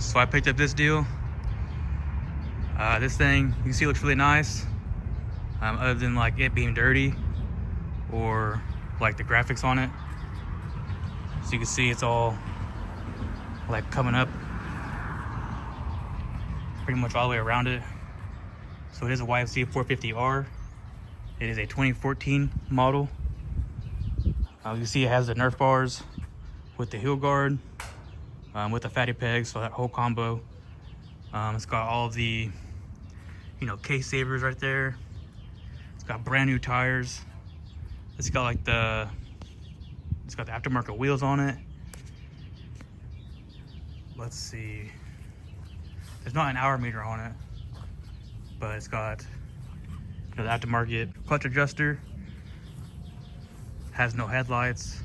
So I picked up this deal. This thing, you can see, looks really nice. Other than like it being dirty or like the graphics on it. So you can see it's all like coming up pretty much all the way around it. So it is a YFZ450R. It is a 2014 model. You can see it has the Nerf bars with the heel guard, with the fatty pegs, so that whole combo. It's got all of the, case savers right there. It's got brand new tires. It's got the aftermarket wheels on it. Let's see. There's not an hour meter on it, but it's got the aftermarket clutch adjuster. Has no headlights.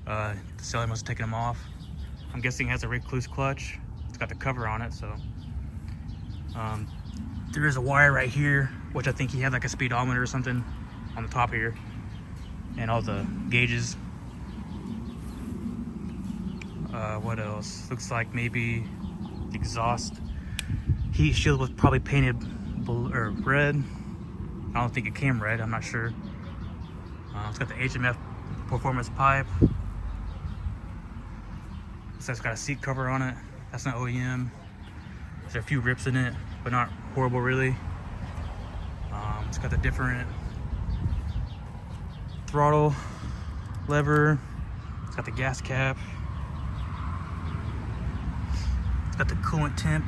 The seller must have taken them off. I'm guessing it has a recluse clutch. It's got the cover on it, so. There is a wire right here, which I think he had like a speedometer or something on the top here. And all the gauges. What else? Looks like maybe the exhaust heat shield was probably painted blue or red. I don't think it came red, I'm not sure. It's got the HMF performance pipe. So it's got a seat cover on it. That's not OEM. There's a few rips in it, but not horrible really. It's got the different throttle lever. It's got the gas cap. It's got the coolant temp,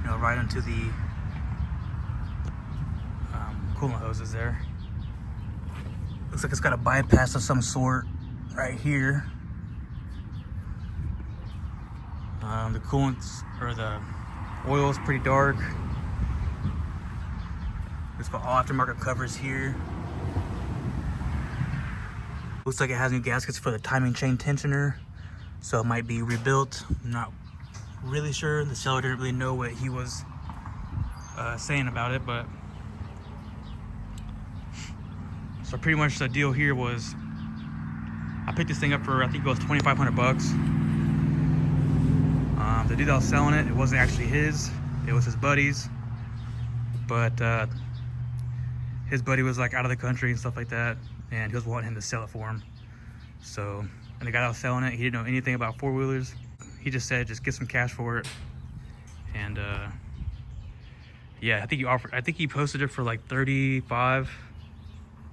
right onto the coolant hoses there. Looks like it's got a bypass of some sort right here. The coolants, or the oil, is pretty dark. It's got all aftermarket covers here. Looks like it has new gaskets for the timing chain tensioner, so it might be rebuilt. I'm not really sure. The seller didn't really know what he was saying about it, but so pretty much the deal here was I picked this thing up for, I think it was 2,500 bucks. The dude that was selling it, it wasn't actually his, it was his buddy's, but his buddy was like out of the country and stuff like that, and he was wanting him to sell it for him. So, and the guy that was selling it, he didn't know anything about four-wheelers. He just said, just get some cash for it. And yeah, I think he posted it for like 35.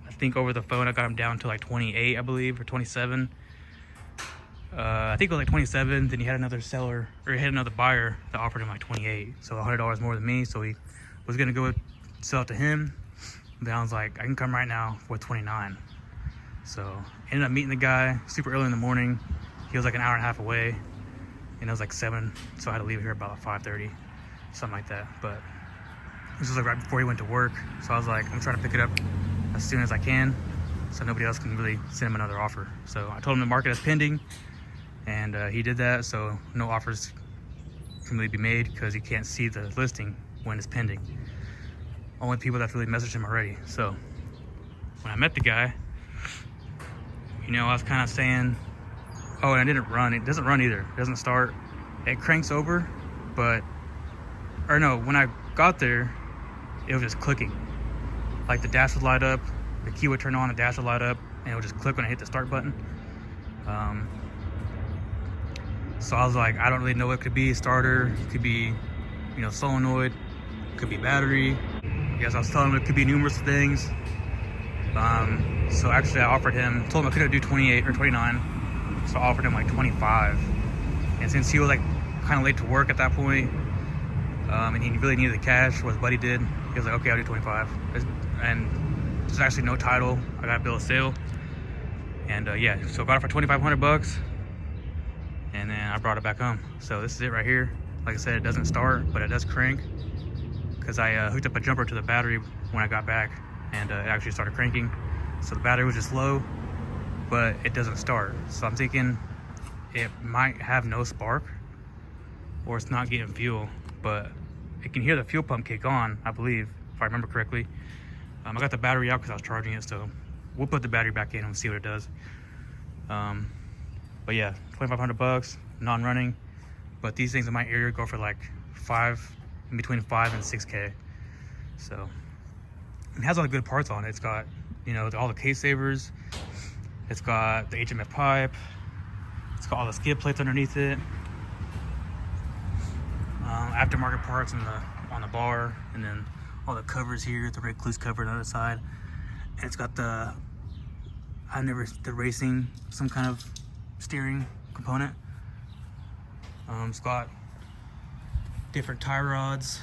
I think over the phone I got him down to like 28, I believe, or 27. I think it was like 27. Then he had another seller, or he had another buyer that offered him like 28, so $100 more than me. So he was gonna go sell it to him. Then I was like, I can come right now for 29. So ended up meeting the guy super early in the morning. He was like an hour and a half away, and it was like 7, so I had to leave here about 5:30, something like that. But this was like right before he went to work, so I was like, I'm trying to pick it up as soon as I can, so nobody else can really send him another offer. So I told him to mark it as pending, and he did that, so no offers can really be made because he can't see the listing when it's pending. Only people that really messaged him already. So when I met the guy, I was kind of saying, oh, and it didn't run. It doesn't run either. It doesn't start. It cranks over, but, or no, when I got there, it was just clicking. Like the dash would light up, the key would turn on, the dash would light up, and it would just click when I hit the start button. So I was like, I don't really know what it could be. Starter, it could be, solenoid, it could be battery. I guess I was telling him it could be numerous things. So actually I offered him, told him I couldn't do 28 or 29. So I offered him like 25. And since he was like kind of late to work at that point, and he really needed the cash, what his buddy did, he was like, okay, I'll do 25. And there's actually no title. I got a bill of sale. And yeah, so I got it for 2,500 bucks. And then I brought it back home. So this is it right here. Like I said, it doesn't start, but it does crank. Because I hooked up a jumper to the battery when I got back, and it actually started cranking. So the battery was just low, but it doesn't start. So I'm thinking it might have no spark, or it's not getting fuel, but it can hear the fuel pump kick on, I believe, if I remember correctly. I got the battery out because I was charging it, so we'll put the battery back in and see what it does. But yeah, 2,500 bucks, non-running. but these things in my area go for like between 5 and 6K. So it has all the good parts on it. It's got, you know, all the case savers. It's got the HMF pipe. It's got all the skid plates underneath it. Aftermarket parts on the bar, and then all the covers here, the recluse cover on the other side. And it's got the racing, some kind of steering component. It's got different tie rods.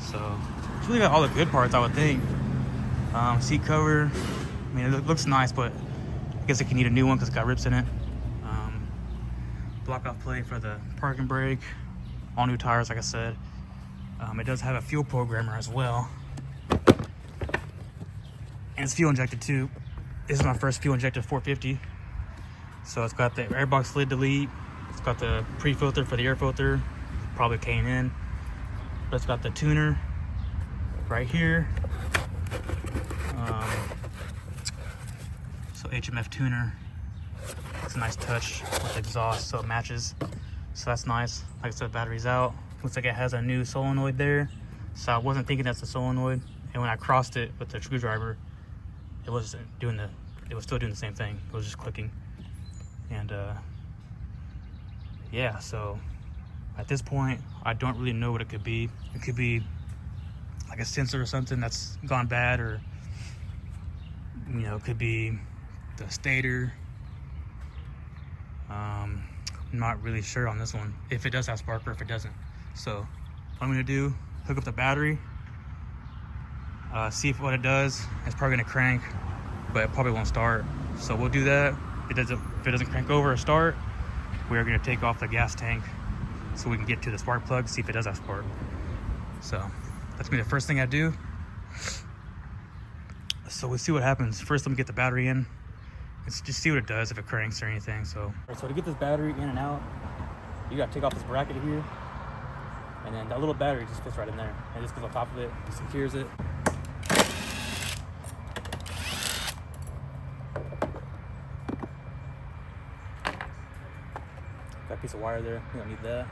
So it's really got all the good parts, I would think. Seat cover, I mean, it looks nice, but I guess it can need a new one because it's got rips in it. Block off plate for the parking brake. All new tires, like I said. It does have a fuel programmer as well. And it's fuel injected too. This is my first fuel injected 450. So it's got the airbox lid delete. It's got the pre-filter for the air filter, probably K&N. But it's got the tuner right here. So HMF tuner. It's a nice touch with the exhaust, so it matches. So that's nice. Like I said, battery's out. Looks like it has a new solenoid there. So I wasn't thinking that's the solenoid. And when I crossed it with the screwdriver, it was still doing the same thing. It was just clicking. And yeah, so at this point, I don't really know what it could be. It could be like a sensor or something that's gone bad, or, you know, it could be the stator. I'm not really sure on this one, if it does have spark or if it doesn't. So what I'm gonna do, hook up the battery, see what it does. It's probably gonna crank, but it probably won't start. So we'll do that. If it doesn't crank over or start, we're gonna take off the gas tank so we can get to the spark plug, see if it does have spark. So that's gonna be the first thing I do. So we'll see what happens. First, let me get the battery in. Let's just see what it does, if it cranks or anything. So to get this battery in and out, you gotta take off this bracket here, and then that little battery just fits right in there. And this goes on top of it, secures it. Got a piece of wire there, we don't need that.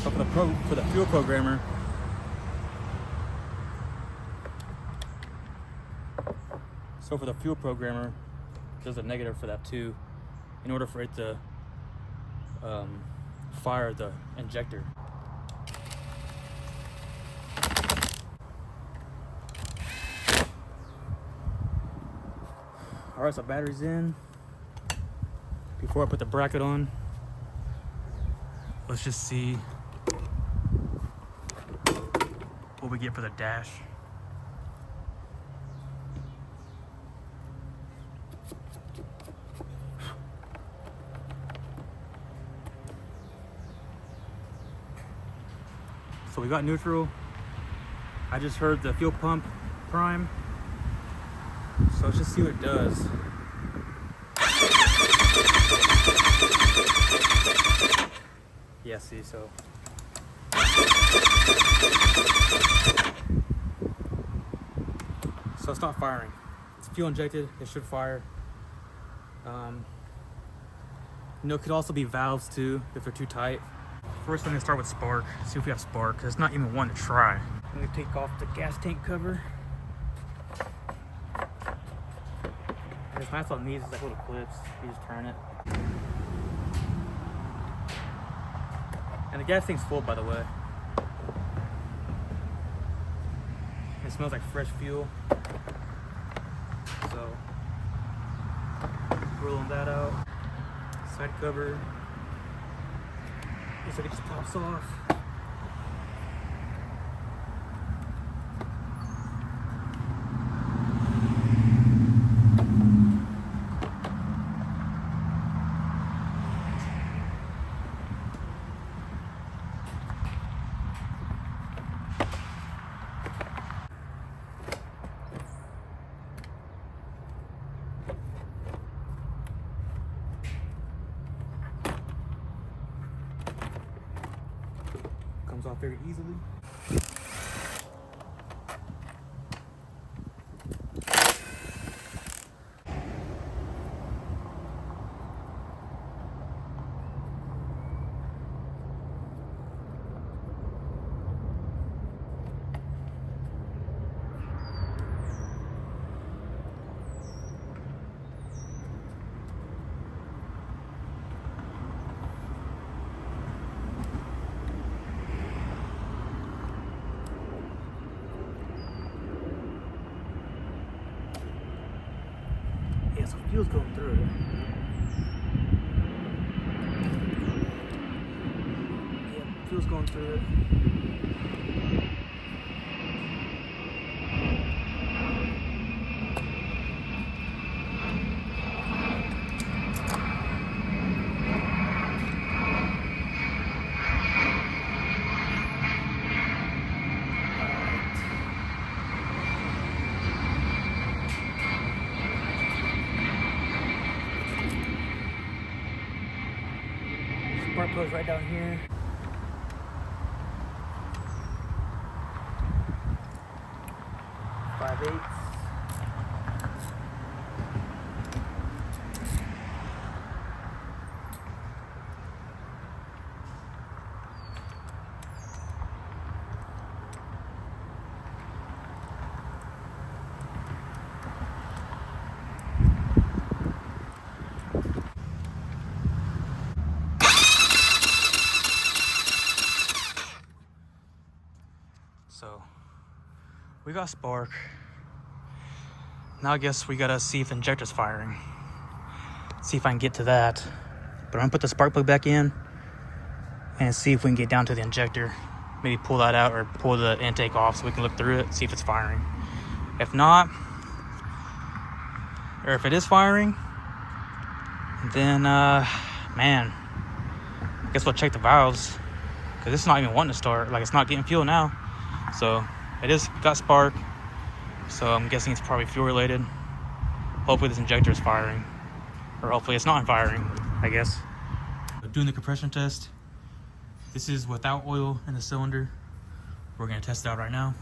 So for the fuel programmer, there's a negative for that too, in order for it to fire the injector. All right, so battery's in. Before I put the bracket on, let's just see what we get for the dash. So we got neutral. I just heard the fuel pump prime. So let's just see what it does. Yeah, see, so. So it's not firing. It's fuel injected, it should fire. You know, it could also be valves too, if they're too tight. First, I'm gonna start with spark, see if we have spark, because it's not even one to try. I'm gonna take off the gas tank cover. And it's nice on these, it's like little clips, you just turn it. And the gas tank's full, by the way. It smells like fresh fuel. So, rolling that out. Side cover. Looks like it just pops off. Comes off very easily. Yeah, so fuel's going through it. Yeah, fuel's going through it. Spark goes right down here. Five-eighths. So we got spark. Now I guess we gotta see if the injector's firing. See if I can get to that. But I'm gonna put the spark plug back in and see if we can get down to the injector. Maybe pull that out or pull the intake off so we can look through it, see if it's firing. If not, or if it is firing, then man, I guess we'll check the valves, because it's not even wanting to start. Like, it's not getting fuel now. So it is got spark, so I'm guessing it's probably fuel related. Hopefully this injector is firing, or hopefully it's not firing, I guess. Doing the compression test. This is without oil in the cylinder. We're gonna test it out right now.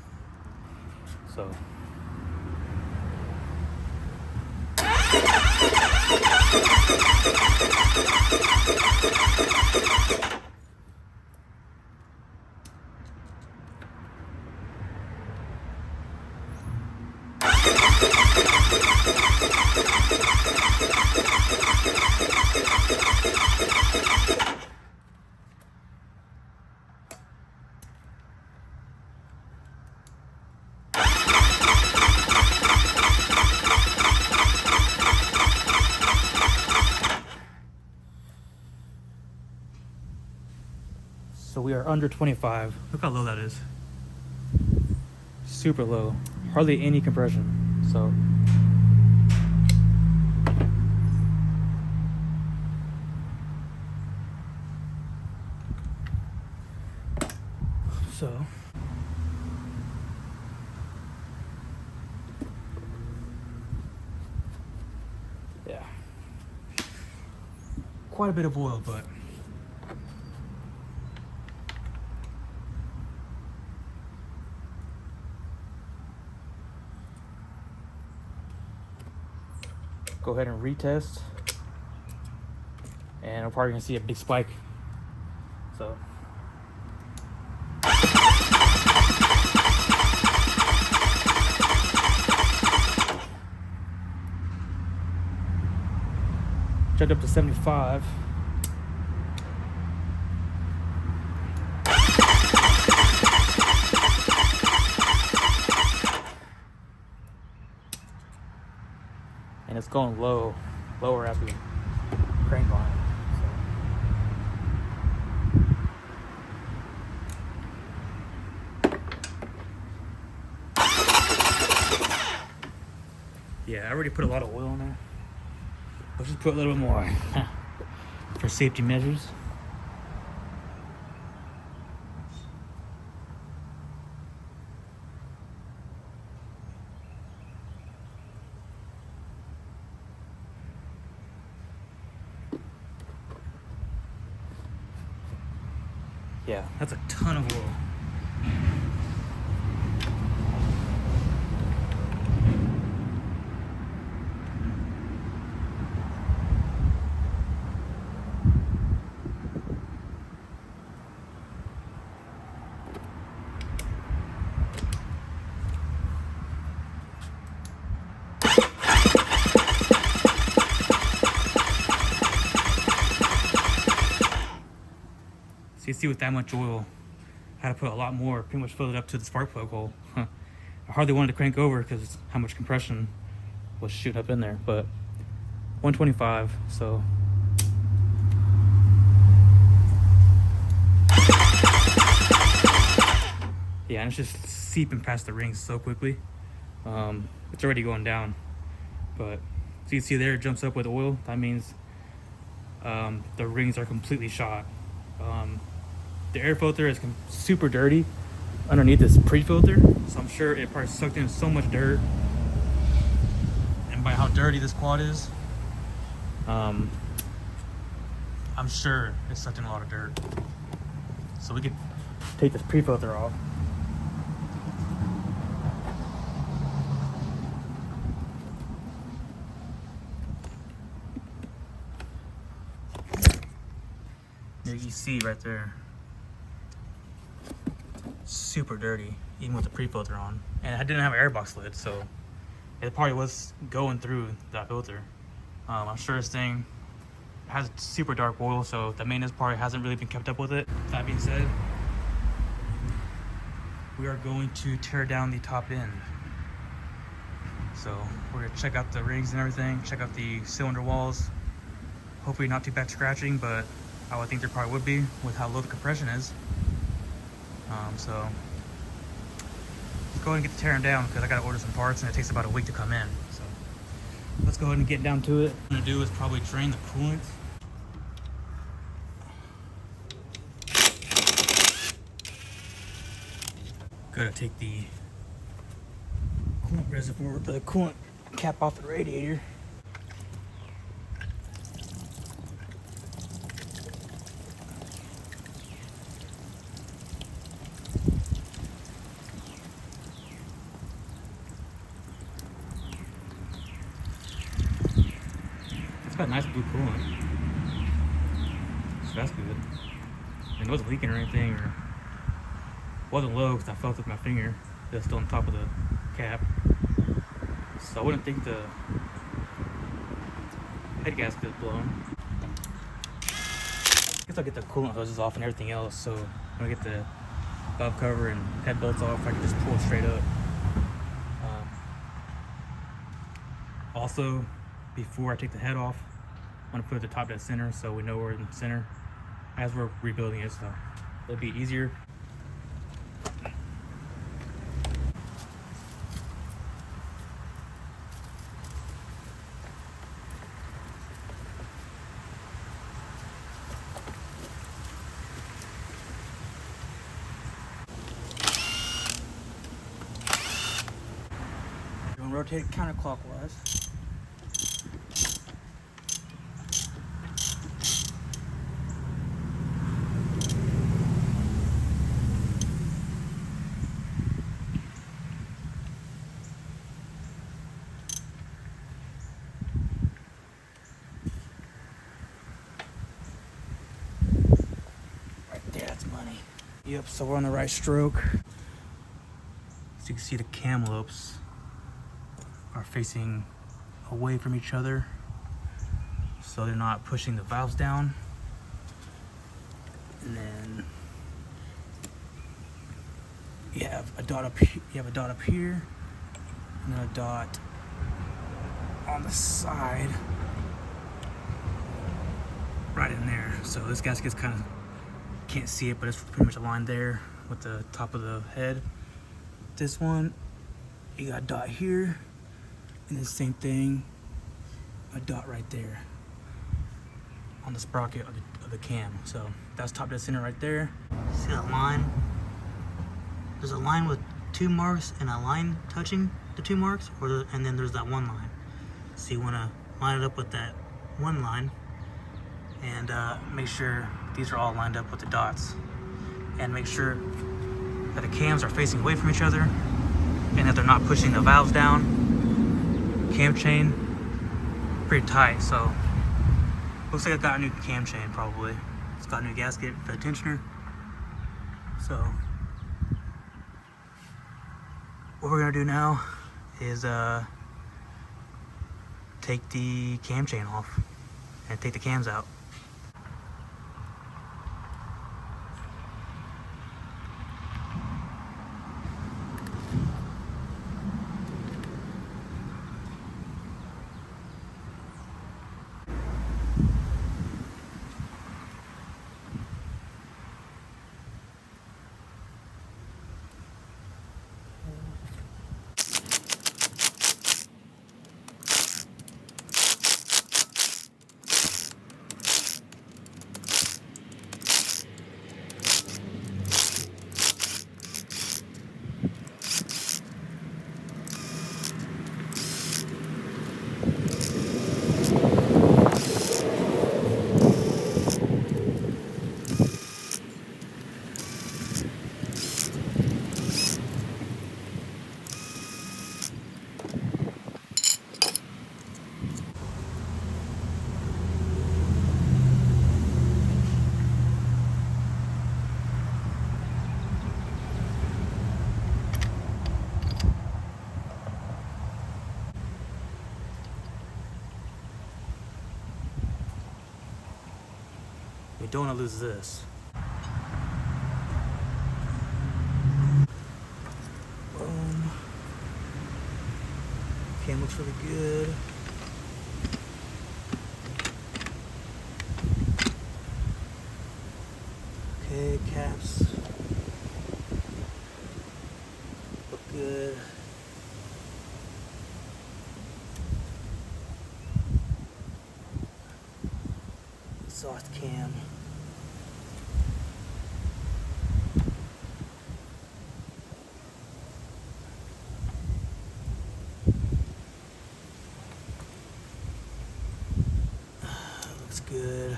So we are under 25. Look how low that is. Super low. Hardly any compression. So yeah. Quite a bit of oil, but go ahead and retest, and we're probably gonna see a big spike. So checked up to 75. And it's going lower after the crank on it. Yeah, I already put a lot of oil in there. Let's just put a little bit more for safety measures. Yeah, that's a ton of oil. So you see, with that much oil, I had to put a lot more, pretty much fill it up to the spark plug hole. I hardly wanted to crank over because how much compression was shooting up in there, but 125. So yeah, and it's just seeping past the rings so quickly. It's already going down, but so you can see there it jumps up with oil. That means the rings are completely shot. The air filter is super dirty underneath this pre-filter, so I'm sure it probably sucked in so much dirt. And by how dirty this quad is, I'm sure it sucked in a lot of dirt. So we could take this pre-filter off. There you see right there, super dirty, even with the pre-filter on. And I didn't have an airbox lid, so it probably was going through that filter. I'm sure this thing has super dark oil, so the maintenance part hasn't really been kept up with it. That being said, we are going to tear down the top end. So we're gonna check out the rings and everything, check out the cylinder walls. Hopefully not too bad scratching, but I would think there probably would be with how low the compression is. So let's go ahead and get the tearing down, because I gotta order some parts and it takes about a week to come in. So let's go ahead and get down to it. What I'm gonna do is probably drain the coolant. Gotta take the coolant reservoir, the coolant cap off the radiator. It's got nice blue coolant, so that's good. And it wasn't leaking or anything, or wasn't low because I felt with my finger. It was still on top of the cap, so I wouldn't think the head gasket is blown. I guess I'll get the coolant hoses off and everything else, so when I get the valve cover and head bolts off, I can just pull it straight up. Also, before I take the head off, I'm gonna put the top dead center so we know we're in the center as we're rebuilding it, so it'll be easier. We're gonna rotate it counterclockwise. That's money. Yep, so we're on the right stroke. So you can see the cam loops are facing away from each other, so they're not pushing the valves down. And then you have a dot up here, and then a dot on the side right in there. So this gasket's kind of, can't see it, but it's pretty much aligned there with the top of the head. This one, you got a dot here, and the same thing, a dot right there on the sprocket of the cam. So that's top dead center right there. See that line? There's a line with two marks and a line touching the two marks, and then there's that one line. So you want to line it up with that one line, and make sure these are all lined up with the dots, and make sure that the cams are facing away from each other and that they're not pushing the valves down. Cam chain pretty tight, so looks like I got a new cam chain probably. It's got a new gasket for the tensioner. So what we're gonna do now is take the cam chain off and take the cams out. don't want to lose this. Boom. Okay, looks really good. Okay, caps look good. Exhaust cam. Looks good.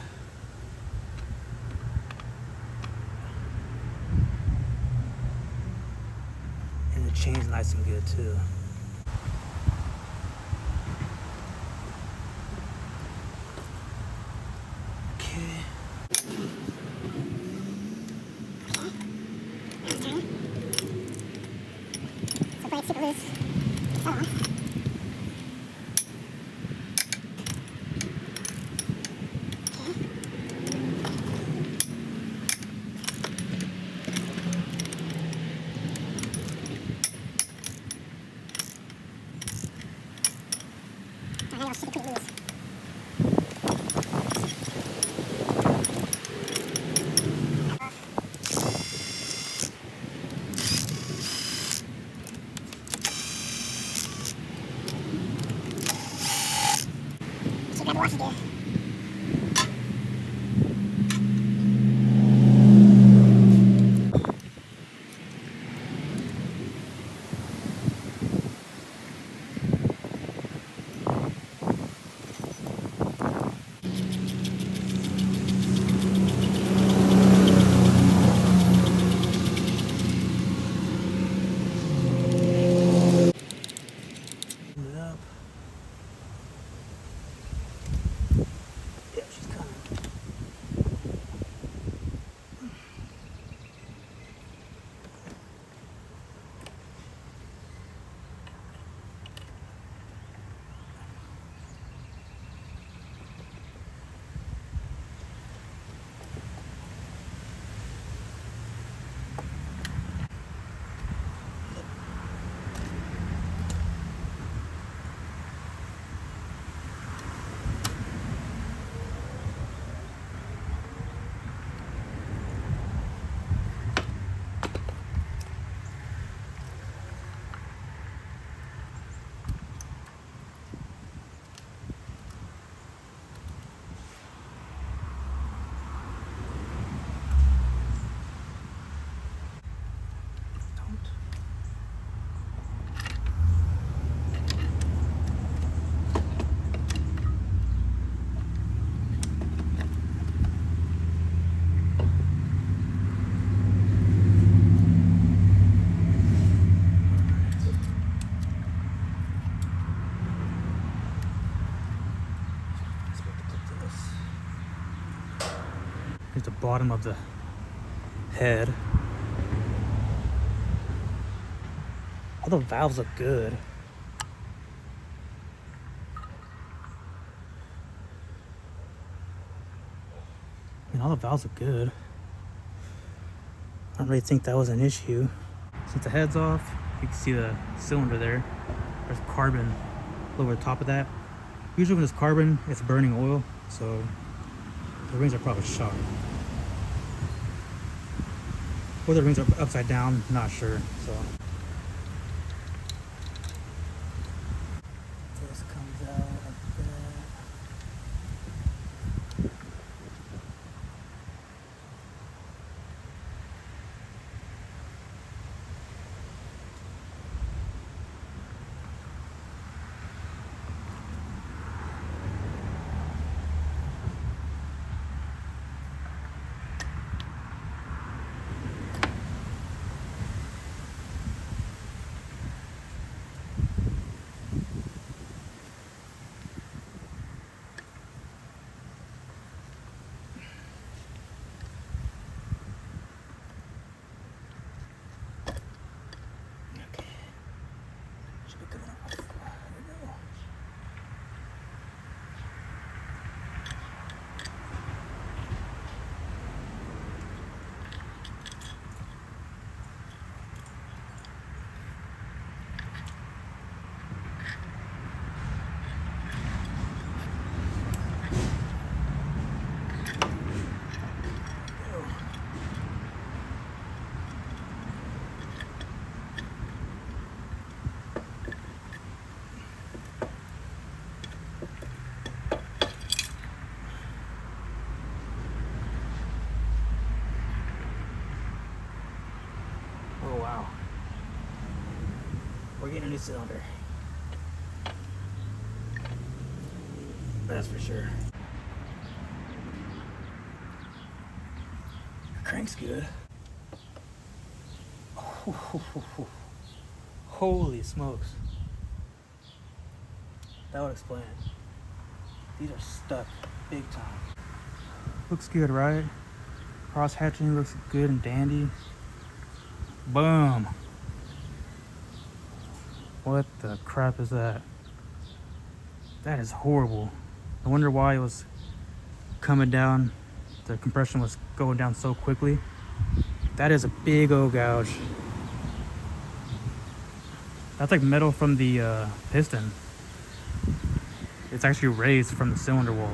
And the chain's nice and good too. Okay. So brake's super loose. So on. I know, super pretty loose. Should grab a washer gear. It up. Yep, she's coming. Here's the bottom of the head. All the valves look good. I mean, all the valves look good. I don't really think that was an issue. Since the head's off, you can see the cylinder there. There's carbon over the top of that. Usually when there's carbon, it's burning oil, so the rings are probably shot. Or the rings are upside down, not sure. So this comes out like that. we're getting a new cylinder. That's for sure. Crank's good. Holy smokes. That would explain it. These are stuck big time. Looks good, right? Cross hatching looks good and dandy. Boom. What the crap is that? That is horrible. I wonder why it was coming down. The compression was going down so quickly. That is a big old gouge. That's like metal from the piston. It's actually raised from the cylinder wall.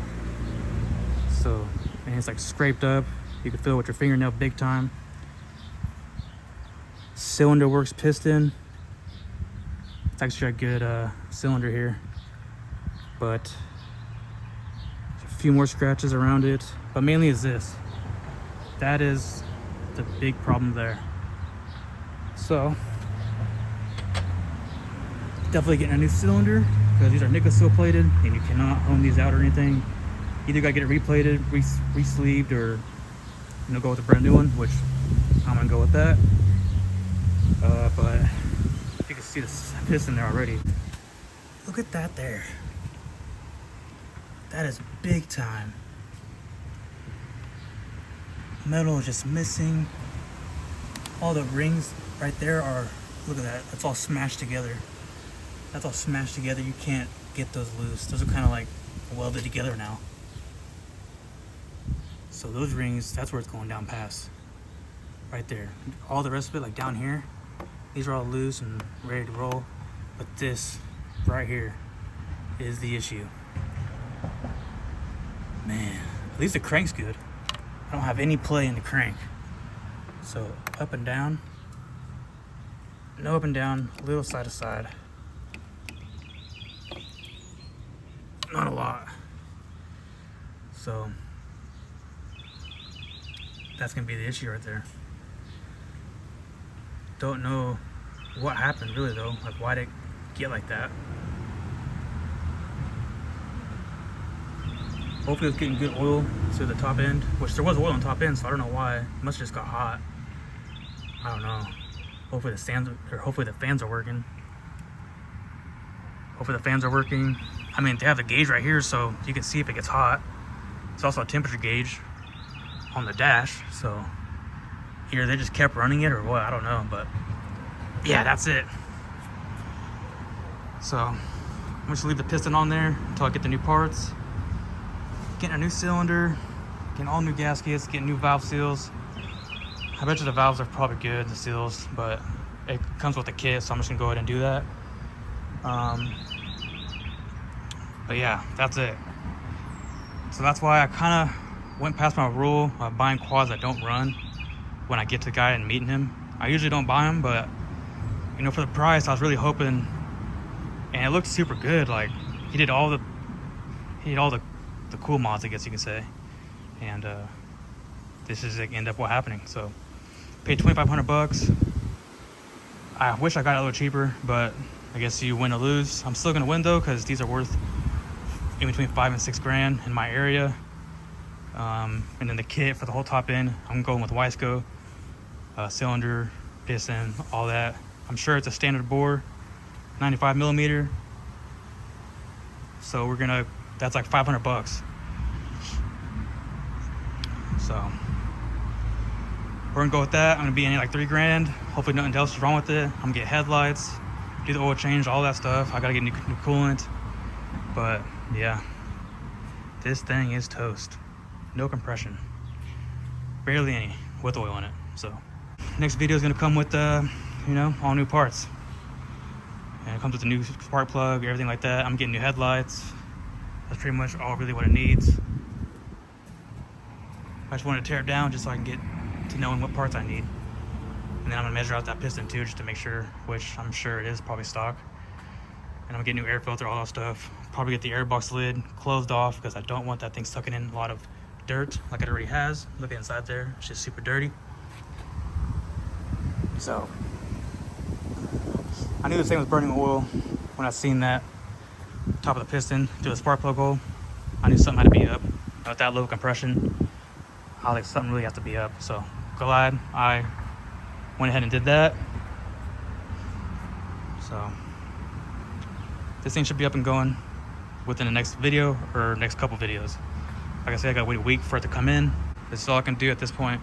So, and it's like scraped up. You can feel it with your fingernail big time. Cylinder works piston. It's actually a good cylinder here. But a few more scratches around it. But mainly is this. That is the big problem there. So, definitely getting a new cylinder because these are nickel steel plated and you cannot hone these out or anything. Either gotta get it replated, re-sleeved, or go with a brand new one, which I'm gonna go with that. But you can see the piston there already. Look at that there. That is big time. Metal is just missing. All the rings right there are, look at that, that's all smashed together. That's all smashed together. You can't get those loose. Those are kind of like welded together now. So those rings, that's where it's going down past. Right there. All the rest of it, like down here, these are all loose and ready to roll. But this right here is the issue. Man, at least the crank's good. I don't have any play in the crank. So up and down. No up and down, little side to side. Not a lot. So that's gonna be the issue right there. Don't know what happened really though. Like why did it get like that? Hopefully it's getting good oil to the top end, which there was oil on the top end, so I don't know why. It must have just got hot. I don't know. Hopefully the fans are working. Hopefully the fans are working. I mean, they have the gauge right here, so you can see if it gets hot. It's also a temperature gauge on the dash, so either they just kept running it or what, I don't know, but yeah, that's it. So I'm just leave the piston on there until I get the new parts. Getting a new cylinder, getting all new gaskets, getting new valve seals. I bet you the valves are probably good, the seals, but it comes with the kit, so I'm just gonna go ahead and do that. But yeah, that's it. So that's why I kind of went past my rule of buying quads that don't run when I get to the guy and meeting him. I usually don't buy them, but for the price, I was really hoping, and it looked super good. Like he did all the cool mods, I guess you can say, and this is like end up what happening. So paid $2,500. I wish I got it a little cheaper, but I guess you win or lose. I'm still gonna win though, because these are worth in between $5,000 and $6,000 in my area. And then the kit for the whole top end, I'm going with Wiseco, cylinder, piston, all that. I'm sure it's a standard bore, 95 millimeter. So that's like $500. So we're gonna go with that. I'm gonna be in like $3,000. Hopefully nothing else is wrong with it. I'm gonna get headlights, do the oil change, all that stuff. I gotta get new coolant. But yeah, this thing is toast. No compression, barely any, with oil in it. So next video is gonna come with all new parts, and it comes with a new spark plug, everything like that. I'm getting new headlights. That's pretty much all really what it needs. I just want to tear it down just so I can get to knowing what parts I need. And then I'm gonna measure out that piston too, just to make sure, which I'm sure it is probably stock. And I'm gonna get new air filter, all that stuff. Probably get the airbox lid closed off because I don't want that thing sucking in a lot of dirt like it already has. Look inside there, it's just super dirty. So I knew this thing was burning oil when I seen that top of the piston through the spark plug hole. I knew something had to be up. With that low compression, I was like, something really has to be up. So glad I went ahead and did that. So this thing should be up and going within the next video or next couple videos. Like I said, I gotta wait a week for it to come in. This is all I can do at this point.